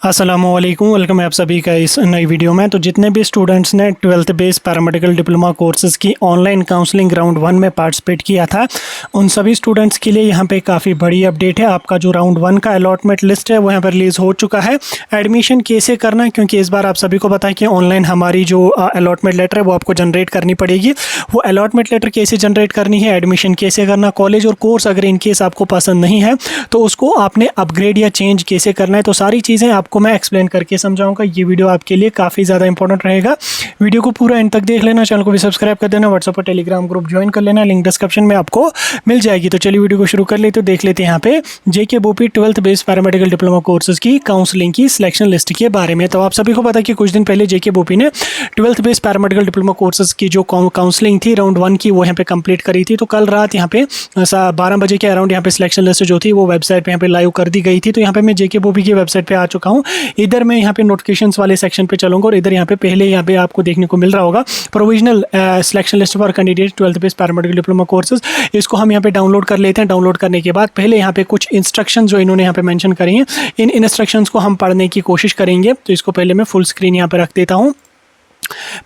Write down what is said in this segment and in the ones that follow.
अस्सलामुअलैकुम, वेलकम है आप सभी का इस नई वीडियो में। तो जितने भी स्टूडेंट्स ने 12th base paramedical diploma courses की ऑनलाइन काउंसलिंग राउंड 1 में पार्टिसिपेट किया था, उन सभी स्टूडेंट्स के लिए यहाँ पे काफ़ी बड़ी अपडेट है। आपका जो राउंड 1 का अलॉटमेंट लिस्ट है वो यहाँ पर रिलीज़ हो चुका है। एडमिशन कैसे करना है, क्योंकि इस बार आप सभी को पता है कि ऑनलाइन हमारी जो अलॉटमेंट लेटर है वो आपको जनरेट करनी पड़ेगी। वो अलॉटमेंट लेटर कैसे जनरेट करनी है, एडमिशन कैसे करना, कॉलेज और कोर्स अगर इन केस आपको पसंद नहीं है तो उसको आपने अपग्रेड या चेंज कैसे करना है, तो सारी चीज़ें आपको मैं एक्सप्लेन करके समझाऊंगा। ये वीडियो आपके लिए काफ़ी ज़्यादा इंपॉर्टेंट रहेगा। वीडियो को पूरा एंड तक देख लेना, चैनल को भी सब्सक्राइब कर देना, व्हाट्सएप और टेलीग्राम ग्रुप ज्वाइन कर लेना, लिंक डिस्क्रिप्शन में आपको मिल जाएगी। तो चलिए वीडियो को शुरू कर लेते, तो देख लेते हैं यहाँ पे जेके बोपी 12th base paramedical diploma courses की काउंसलिंग की सिलेक्शन लिस्ट के बारे में। तो आप सभी को पता है कि कुछ दिन पहले जेके बोपी ने 12th base paramedical diploma courses की जो काउंसलिंग थी राउंड 1 की वो यहाँ पे कंप्लीट करी थी। तो कल रात यहाँ पे 12 बजे के अराउंड यहाँ पे सिलेक्शन लिस्ट जो थी वो वेबसाइट पे यहाँ पे लाइव कर दी गई थी। तो यहाँ पे मैं जेके बोपी की वेबसाइट पे आ चुका हूँ। इधर मैं यहाँ पे नोटिफिकेशंस वाले सेक्शन पे चलूंगा और इधर यहाँ पे पहले यहाँ पे आपको देखने को मिल रहा होगा provisional selection list for candidate 12th base paramedical diploma courses. इसको हम यहाँ पे डाउनलोड कर लेते हैं। डाउनलोड करने के बाद पहले यहाँ पे कुछ इंस्ट्रक्शन जो इन्होंने यहाँ पे मेंशन करी हैं, इन इंस्ट्रक्शंस को हम पढ़ने की कोशिश करेंगे। तो इसको पहले मैं फुल स्क्रीन यहाँ पे रख देता हूँ।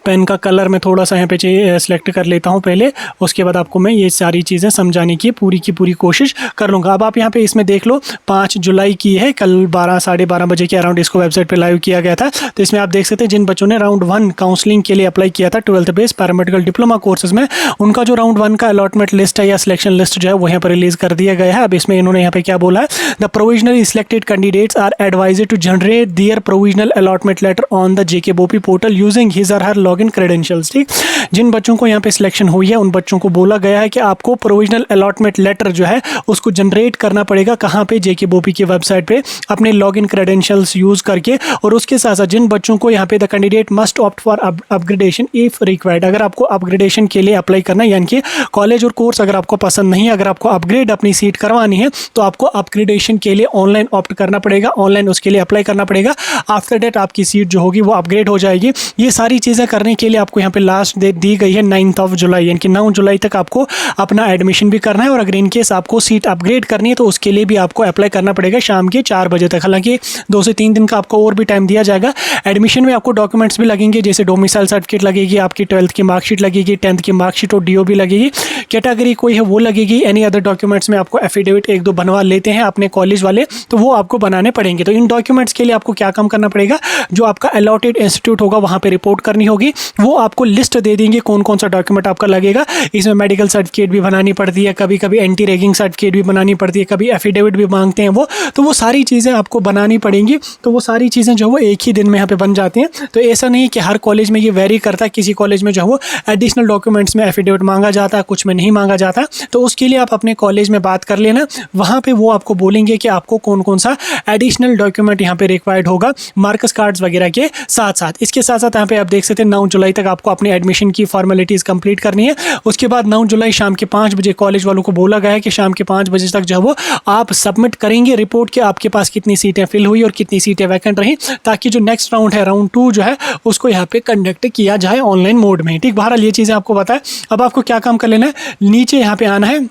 पेन का कलर मैं थोड़ा सा यहाँ पे सिलेक्ट कर लेता हूँ पहले, उसके बाद आपको मैं ये सारी चीज़ें समझाने की पूरी कोशिश कर लूँगा। अब आप यहाँ पे इसमें देख लो 5 जुलाई की है, कल 12-12:30 बजे के अराउंड इसको वेबसाइट पे लाइव किया गया था। तो इसमें आप देख सकते हैं जिन बच्चों ने राउंड 1 काउंसलिंग के लिए अप्लाई किया था 12th base paramedical diploma courses में, उनका जो राउंड 1 का अलॉटमेंट लिस्ट है या सिलेक्शन लिस्ट जो है वो यहाँ पर रिलीज कर दिया गया है। अब इसमें इन्होंने यहाँ पे क्या बोला है, the provisionally selected candidates are advised to generate their provisional allotment letter on the JK BOPEE portal using his or her login credentials. ठीक, जिन बच्चों को यहाँ पे सिलेक्शन हुई है उन बच्चों को बोला गया है कि आपको प्रोविजनल अलॉटमेंट लेटर जो है उसको जनरेट करना पड़ेगा। कहाँ पे, जेके बोपी की वेबसाइट पे अपने लॉगिन क्रेडेंशियल्स यूज करके। और उसके साथ साथ जिन बच्चों को यहाँ पे the candidate must opt for upgradation if required, अगर आपको अपग्रेडेशन के लिए अप्लाई करना है, यानी कि कॉलेज और कोर्स अगर आपको पसंद नहीं है, अगर आपको अपग्रेड अपनी सीट करवानी है तो आपको अपग्रेडेशन के लिए ऑनलाइन ऑप्ट करना पड़ेगा, ऑनलाइन उसके लिए अप्लाई करना पड़ेगा। आफ्टर डेट आपकी सीट जो होगी वो अपग्रेड हो जाएगी। ये सारी चीज़ें करने के लिए आपको यहाँ पे लास्ट डेट दी गई है 9 जुलाई, यानी कि 9 जुलाई तक आपको अपना एडमिशन भी करना है। और अगर इनकेस आपको सीट अपग्रेड करनी है तो उसके लिए भी आपको अप्लाई करना पड़ेगा शाम के 4 बजे तक। हालांकि 2 से 3 दिन का आपको और भी टाइम दिया जाएगा। एडमिशन में आपको डॉक्यूमेंट्स भी लगेंगे, जैसे डोमिसाइल सर्टिफिकेट लगेगी, आपकी 12th की मार्कशीट लगेगी, 10th की मार्कशीट और डीओ भी लगेगी। कैटेगरी कोई है वो लगेगी। एनी अदर डॉक्यूमेंट्स में आपको एफिडेविट 1-2 बनवा लेते हैं अपने कॉलेज वाले, तो वो आपको बनाने पड़ेंगे। तो इन डॉक्यूमेंट्स के लिए आपको क्या काम करना पड़ेगा, जो आपका अलॉटेड इंस्टीट्यूट होगा वहाँ पे रिपोर्ट करनी होगी। वो आपको लिस्ट दे देंगे कौन कौन सा डॉक्यूमेंट आपका लगेगा। इसमें मेडिकल सर्टिफिकेट भी बनानी पड़ती है, कभी कभी एंटी रैगिंग सर्टिफिकेट भी बनानी पड़ती है, कभी एफिडेविट भी मांगते हैं वो। तो वो सारी चीज़ें आपको बनानी पड़ेंगी। तो वो सारी चीज़ें जो है वो एक ही दिन में यहाँ पे बन जाती हैं। तो ऐसा नहीं है कि हर कॉलेज में ये वेरी करता है, किसी कॉलेज में जो है वो एडिशनल डॉक्यूमेंट्स में एफिडेविट मांगा जाता है, कुछ में नहीं मांगा जाता। तो उसके लिए आप अपने कॉलेज में बात कर लेना, वहाँ पर वो आपको बोलेंगे कि आपको कौन कौन सा एडिशनल डॉक्यूमेंट यहाँ पे रिक्वायर्ड होगा, मार्क्स कार्ड्स वगैरह के साथ साथ। इसके साथ साथ यहाँ पे आप देख सकते हैं 9 जुलाई तक आपको अपने एडमिशन की फॉर्मेलिटीज़ कंप्लीट करनी है। उसके बाद 9 जुलाई शाम के 5 बजे कॉलेज वालों को बोला गया है कि शाम के 5 बजे तक जो है वो आप सबमिट करेंगे रिपोर्ट कि आपके पास कितनी सीटें फिल हुई और कितनी सीटें वैकेंट रही, ताकि जो नेक्स्ट राउंड है राउंड 2 जो है उसको यहाँ पे कंडक्ट किया जाए ऑनलाइन मोड में। ठीक, बहरहाल ये चीज़ें आपको पता है। अब आपको क्या काम कर लेना है, नीचे यहाँ पे आना है।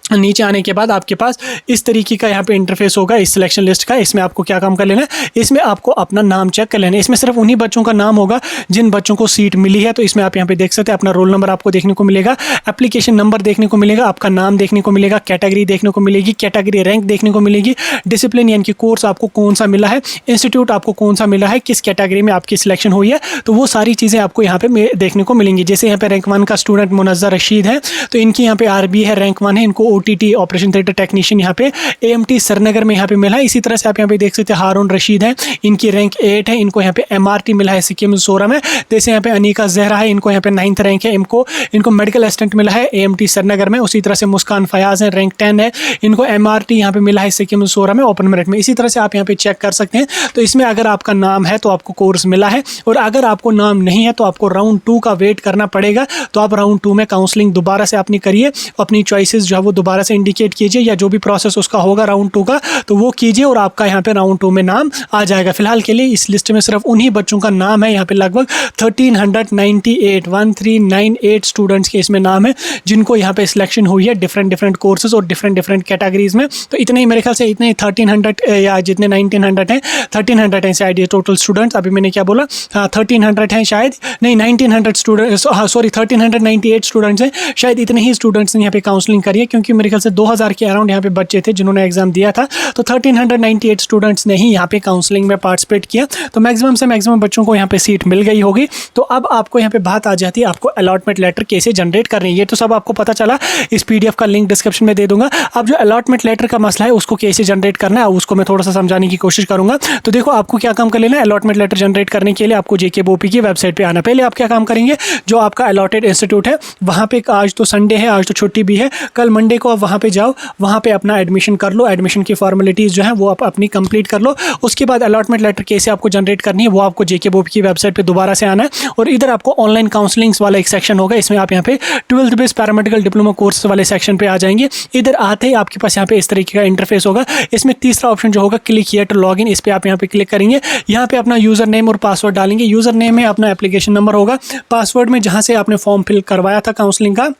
नीचे आने के बाद आपके पास इस तरीके का यहाँ पे इंटरफेस होगा इस सिलेक्शन लिस्ट का। इसमें आपको क्या काम कर लेना है, इसमें आपको अपना नाम चेक कर लेना है। इसमें सिर्फ उन्हीं बच्चों का नाम होगा जिन बच्चों को सीट मिली है। तो इसमें आप यहाँ पे देख सकते हैं अपना रोल नंबर आपको देखने को मिलेगा, एप्लीकेशन नंबर देखने को मिलेगा, आपका नाम देखने को मिलेगा, कैटेगरी देखने को मिलेगी, कैटेगरी रैंक देखने को मिलेगी, डिसिप्लिन यानी कि कोर्स आपको कौन सा मिला है, इंस्टीट्यूट आपको कौन सा मिला है, किस कैटेगरी में आपकी सिलेक्शन हुई है। तो वो सारी चीज़ें आपको यहाँ पे देखने को मिलेंगी। जैसे यहाँ पे रैंक 1 का स्टूडेंट मुनज़्ज़र रशीद है, तो इनकी यहाँ पे आरबी है, रैंक 1 है, इनको OTT ऑपरेशन थिएटर टेक्नीशियन यहाँ पे AMT श्रीनगर में यहाँ पे मिला है। इसी तरह से आप यहाँ पे देख सकते हैं हारून रशीद है, इनकी रैंक 8 है, इनको यहाँ पे MRT मिला है सिक्किम सोरा में। जैसे यहाँ पे अनीका जहरा है, इनको यहाँ पे 9th रैंक है, इनको मेडिकल असिस्टेंट मिला है AMT श्रीनगर में। उसी तरह से मुस्कान फयाज है, रैंक 10 है, इनको MRT यहाँ पे मिला है सिक्किम सोरा में ओपन मेरिट में। इसी तरह से आप यहाँ पे चेक कर सकते हैं। तो इसमें अगर आपका नाम है तो आपको कोर्स मिला है, और अगर आपको नाम नहीं है तो आपको राउंड 2 का वेट करना पड़ेगा। तो आप राउंड 2 में काउंसलिंग दोबारा से अपनी करिए, अपनी चॉइसेस जो है वो दोबारा से इंडिकेट कीजिए, या जो भी प्रोसेस उसका होगा राउंड 2 का तो वो कीजिए और आपका यहाँ पे राउंड 2 में नाम आ जाएगा। फिलहाल के लिए इस लिस्ट में सिर्फ उन्हीं बच्चों का नाम है, यहाँ पे लगभग 1398 स्टूडेंट्स के इसमें नाम है जिनको यहाँ पे सिलेक्शन हुई है डिफरेंट कोर्सेज और डिफरेंट कैटेगरीज में। तो इतने ही मेरे ख्याल से इतने 1300 या जितने 1900 हैं 1300 हैं शायद ये टोटल स्टूडेंट्स। अभी मैंने क्या बोला, हाँ 1300 हैं शायद, नहीं 1900 स्टूडेंट्स, हाँ सॉरी 1398 स्टूडेंट्स हैं शायद। इतने ही स्टूडेंट्स ने यहाँ पे काउंसलिंग करी है क्योंकि मेरे ख्याल से 2000 के अराउंड यहाँ पे बच्चे थे जिन्होंने एग्जाम दिया था। तो 1398 स्टूडेंट्स ने ही यहाँ पे काउंसलिंग में पार्टिसिपेट किया। तो मैक्सिमम से मैक्सिमम बच्चों को यहाँ पे सीट मिल गई होगी। तो अब आपको यहाँ पे बात आ जाती है आपको अलॉटमेंट लेटर कैसे जनरेट करनी है। ये तो सब आपको पता चला, इस PDF का लिंक डिस्क्रिप्शन में दे दूंगा। अब जो अलॉटमेंट लेटर का मसला है उसको कैसे जनरेट करना है उसको मैं थोड़ा सा समझाने की कोशिश करूंगा। तो देखो आपको क्या काम कर लेना है, अलॉटमेंट लेटर जनरेट करने के लिए आपको JKBOP की वेबसाइट पे आना। पहले आप क्या काम करेंगे, जो आपका अलॉटेड इंस्टीट्यूट है वहाँ पे, आज तो संडे है, आज तो छुट्टी भी है, कल मंडे को आप वहाँ पे जाओ, वहाँ पे अपना एडमिशन कर लो, एडमिशन की फॉर्मेलिटीज़ जो है वो आप अपनी कंप्लीट कर लो। उसके बाद अलॉटमेंट लेटर कैसे आपको जनरेट करनी है वो आपको JKBOP की वेबसाइट पे दोबारा से आना है और इधर आपको ऑनलाइन काउंसलिंग्स वाला एक सेक्शन होगा। इसमें आप यहाँ पे 12th base paramedical diploma course वाले सेक्शन पे आ जाएंगे। इधर आते ही आपके पास यहाँ पे इस तरीके का इंटरफेस होगा। इसमें तीसरा ऑप्शन जो होगा क्लिक हियर टू लॉगिन, इस पर आप यहाँ पे क्लिक करेंगे। यहाँ पे अपना यूज़र नेम और पासवर्ड डालेंगे। यूज़र नेम में अपना एप्लीकेशन नंबर होगा, पासवर्ड में जहाँ से आपने फॉर्म फिल करवाया था काउंसलिंग का,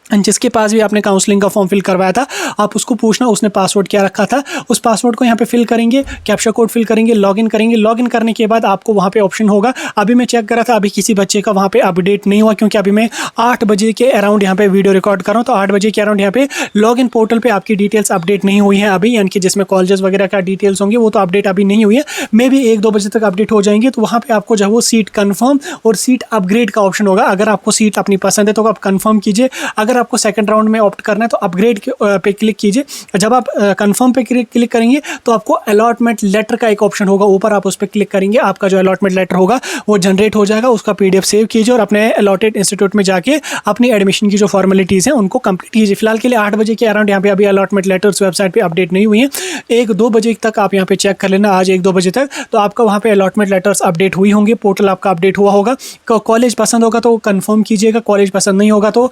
जिसके पास भी आपने काउंसलिंग का फॉर्म फिल करवाया था आप उसको पूछना उसने पासवर्ड क्या रखा था, उस पासवर्ड को यहाँ पे फिल करेंगे, कैप्चा कोड फिल करेंगे, लॉगिन करेंगे। लॉगिन करने के बाद आपको वहाँ पे ऑप्शन होगा, अभी मैं चेक कर रहा था अभी किसी बच्चे का वहाँ पे अपडेट नहीं हुआ क्योंकि अभी मैं 8 बजे के अराउंड यहाँ पे वीडियो रिकॉर्ड कर रहा हूँ। तो 8 बजे के अराउंड यहाँ पे लॉगिन पोर्टल पर आपकी डिटेल्स अपडेट नहीं हुई हैं अभी, यानी कि जिसमें कॉलेजेस वगैरह का डिटेल्स होंगे वो तो अपडेट अभी नहीं हुई है, मे भी 1-2 बजे तक अपडेट हो जाएंगे। तो वहाँ पर आपको जो है वो सीट कन्फर्म और सीट अपग्रेड का ऑप्शन होगा। अगर आपको सीट अपनी पसंद है तो आप कन्फर्म कीजिए, अगर आपको सेकंड राउंड में ऑप्ट करना है तो अपग्रेड पे क्लिक कीजिए। जब आप कंफर्म पे क्लिक करेंगे तो आपको अलॉटमेंट लेटर का एक ऑप्शन होगा ऊपर, आप उस पर क्लिक करेंगे, आपका जो अलॉटमेंट लेटर होगा वो जनरेट हो जाएगा। उसका PDF सेव कीजिए और अपने अलॉटेड इंस्टीट्यूट में जाके अपनी एडमिशन की जो फॉर्मेलिटीज़ हैं उनको कंप्लीट कीजिए। फिलहाल के लिए 8 बजे के अराउंड यहाँ पे अभी अलॉटमेंट लेटर्स वेबसाइट पर अपडेट नहीं हुई हैं। 1-2 बजे तक आप यहाँ पे चेक कर लेना, आज 1-2 बजे तक तो आपका वहाँ पे अलॉटमेंट लेटर्स अपडेट हुई होंगे, पोर्टल आपका अपडेट हुआ होगा। कॉलेज पसंद होगा तो कंफर्म कीजिएगा, कॉलेज पसंद नहीं होगा तो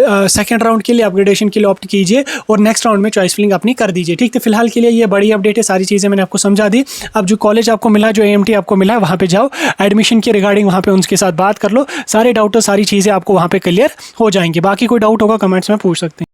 सेकेंड राउंड के लिए अपग्रेडेशन के लिए ऑप्ट कीजिए और नेक्स्ट राउंड में चॉइस फिलिंग अपनी कर दीजिए। ठीक है, फिलहाल के लिए ये बड़ी अपडेट है, सारी चीज़ें मैंने आपको समझा दी। अब जो कॉलेज आपको मिला, जो AMT आपको मिला, वहाँ पे जाओ, एडमिशन के रिगार्डिंग वहाँ पे उनके साथ बात कर लो, सारे डाउट और सारी चीज़ें आपको वहाँ पे क्लियर हो जाएंगे। बाकी कोई डाउट होगा कमेंट्स में पूछ सकते हैं।